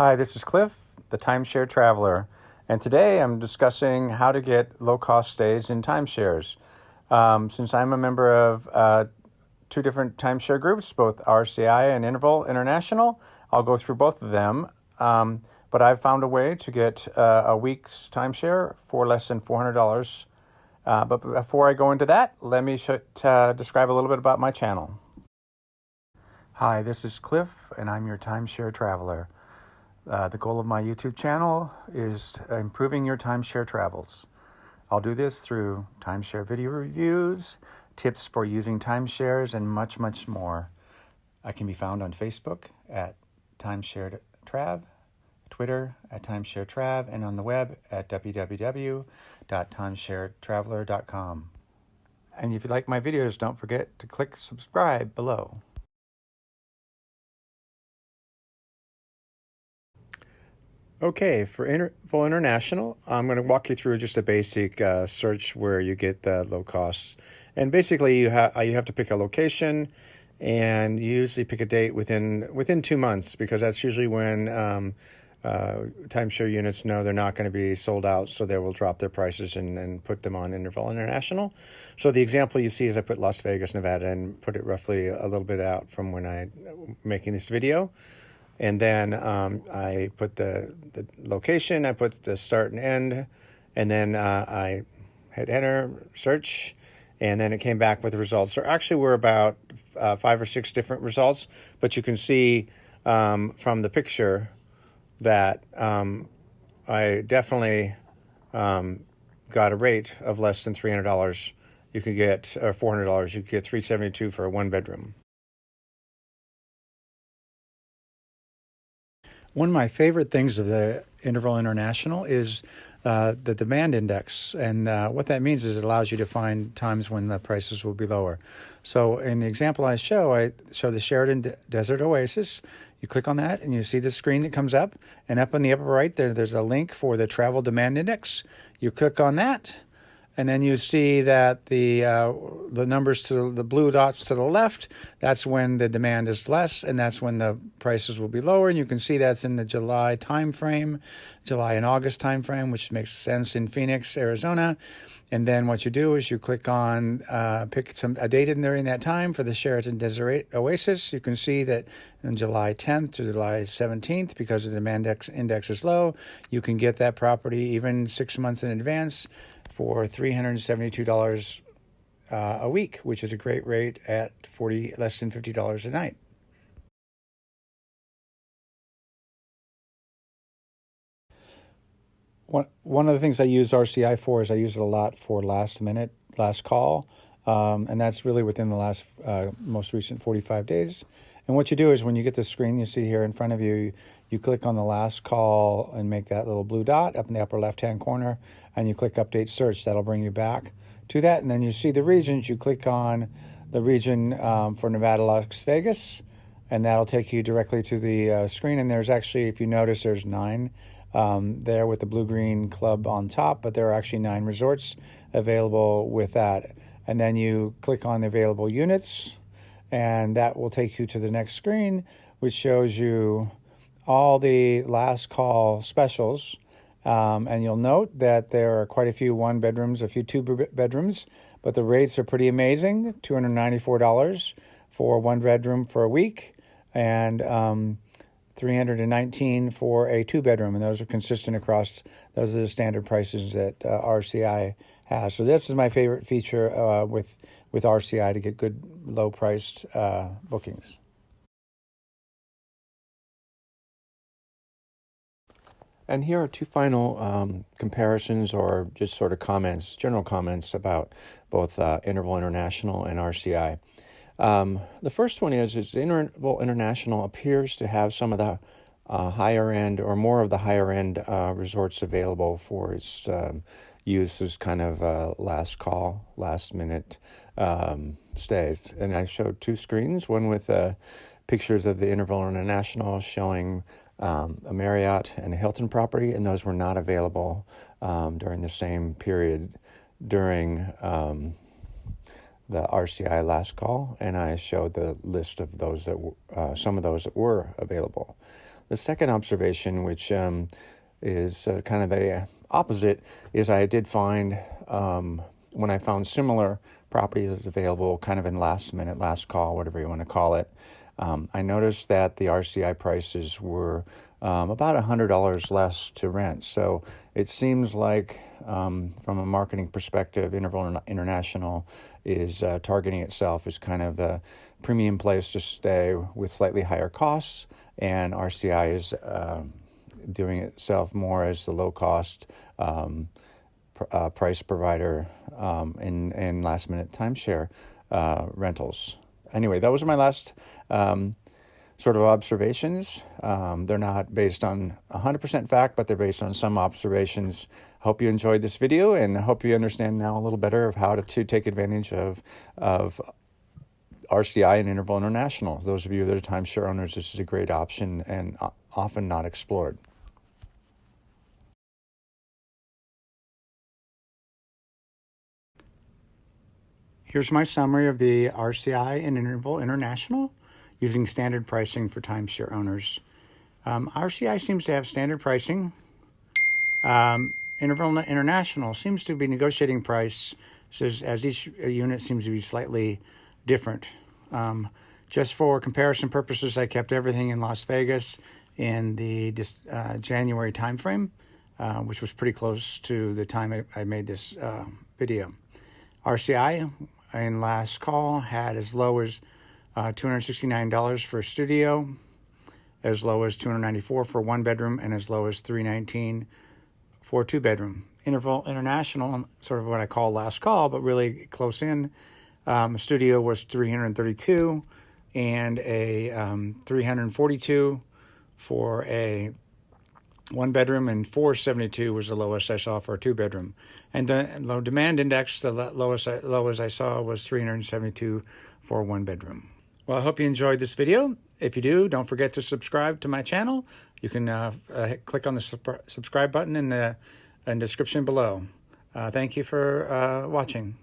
Hi, this is Cliff, the Timeshare Traveler, and today I'm discussing how to get low-cost stays in timeshares. Since I'm a member of two different timeshare groups, both RCI and Interval International, I'll go through both of them. But I've found a way to get a week's timeshare for less than $400. But before I go into that, let me describe a little bit about my channel. Hi, this is Cliff, and I'm your Timeshare Traveler. The goal of my YouTube channel is improving your timeshare travels. I'll do this through timeshare video reviews, tips for using timeshares, and much, much more. I can be found on Facebook at Timeshare Trav, Twitter at Timeshare Trav, and on the web at www.timesharetraveler.com. And if you like my videos, don't forget to click subscribe below. Okay, for Interval International, I'm going to walk you through just a basic search where you get the low costs. And basically, you have to pick a location, and you usually pick a date within 2 months, because that's usually when timeshare units know they're not going to be sold out, so they will drop their prices and put them on Interval International. So the example you see is I put Las Vegas, Nevada, and put it roughly a little bit out from when I'm making this video. And then I put the location, I put the start and end, and then I hit enter, search, and then it came back with the results. There actually were about 5 or 6 different results, but you can see from the picture that I definitely got a rate of less than $300. You could get, or $400, you could get $372 for a 1-bedroom. One of my favorite things of the Interval International is the demand index. And what that means is it allows you to find times when the prices will be lower. So in the example I show the Sheraton Desert Oasis. You click on that and you see the screen that comes up. And up in the upper right, there's a link for the travel demand index. You click on that. And then you see that the numbers to the blue dots to the left, that's when the demand is less, and that's when the prices will be lower. And you can see that's in the July time frame, July and August time frame, which makes sense in Phoenix, Arizona. And then what you do is you click on, pick a date in there in that time for the Sheraton Desert Oasis. You can see that on July 10th to July 17th, because the demand index is low, you can get that property even 6 months in advance for $372 a week, which is a great rate at less than $50 a night. One of the things I use RCI for is I use it a lot for last call, and that's really within the most recent 45 days. And what you do is when you get the screen you see here in front of you, you click on the last call and make that little blue dot up in the upper left-hand corner, and you click Update Search. That'll bring you back to that. And then you see the regions. You click on the region for Nevada, Las Vegas, and that'll take you directly to the screen. And there's actually, if you notice, there's 9 there with the blue-green club on top, but there are actually 9 resorts available with that. And then you click on the available units, and that will take you to the next screen, which shows you all the last call specials. And you'll note that there are quite a few 1-bedrooms, a few 2-bedrooms, but the rates are pretty amazing. $294 for 1-bedroom for a week, and $319 for a 2-bedroom, and those are consistent across. Those are the standard prices that RCI has. So this is my favorite feature with RCI to get good low-priced bookings. And here are 2 final comparisons, or just sort of comments, general comments about both Interval International and RCI. The first one is Interval International appears to have some of the higher end, or more of the higher end resorts available for its use as kind of last call, last minute stays. And I showed 2 screens, one with pictures of the Interval International showing a Marriott and a Hilton property, and those were not available during the same period during the RCI last call, and I showed the list of those that some of those that were available. The second observation, which is kind of the opposite, is I did find when I found similar properties available kind of in last minute, last call, whatever you want to call it, I noticed that the RCI prices were about $100 less to rent. So it seems like from a marketing perspective, Interval International is targeting itself as kind of the premium place to stay with slightly higher costs, and RCI is doing itself more as the low-cost price provider in last-minute timeshare rentals. Anyway, that was my last sort of observations. They're not based on 100% fact, but they're based on some observations. Hope you enjoyed this video, and I hope you understand now a little better of how to take advantage of RCI and Interval International. Those of you that are timeshare owners, this is a great option and often not explored. Here's my summary of the RCI and Interval International using standard pricing for timeshare owners. RCI seems to have standard pricing. Interval International seems to be negotiating price as each unit seems to be slightly different. Just for comparison purposes, I kept everything in Las Vegas in the January timeframe, which was pretty close to the time I made this video. RCI in last call had as low as $269 for a studio, as low as $294 for one bedroom, and as low as $319 for a two bedroom. Interval International, sort of what I call last call, but really close in. A studio was $332 and a $342 for a one bedroom, and $472 was the lowest I saw for a two bedroom. And the low demand index, the lowest I saw was $372 for a one bedroom. Well, I hope you enjoyed this video. If you do, don't forget to subscribe to my channel. You can click on the subscribe button in the description below. Thank you for watching.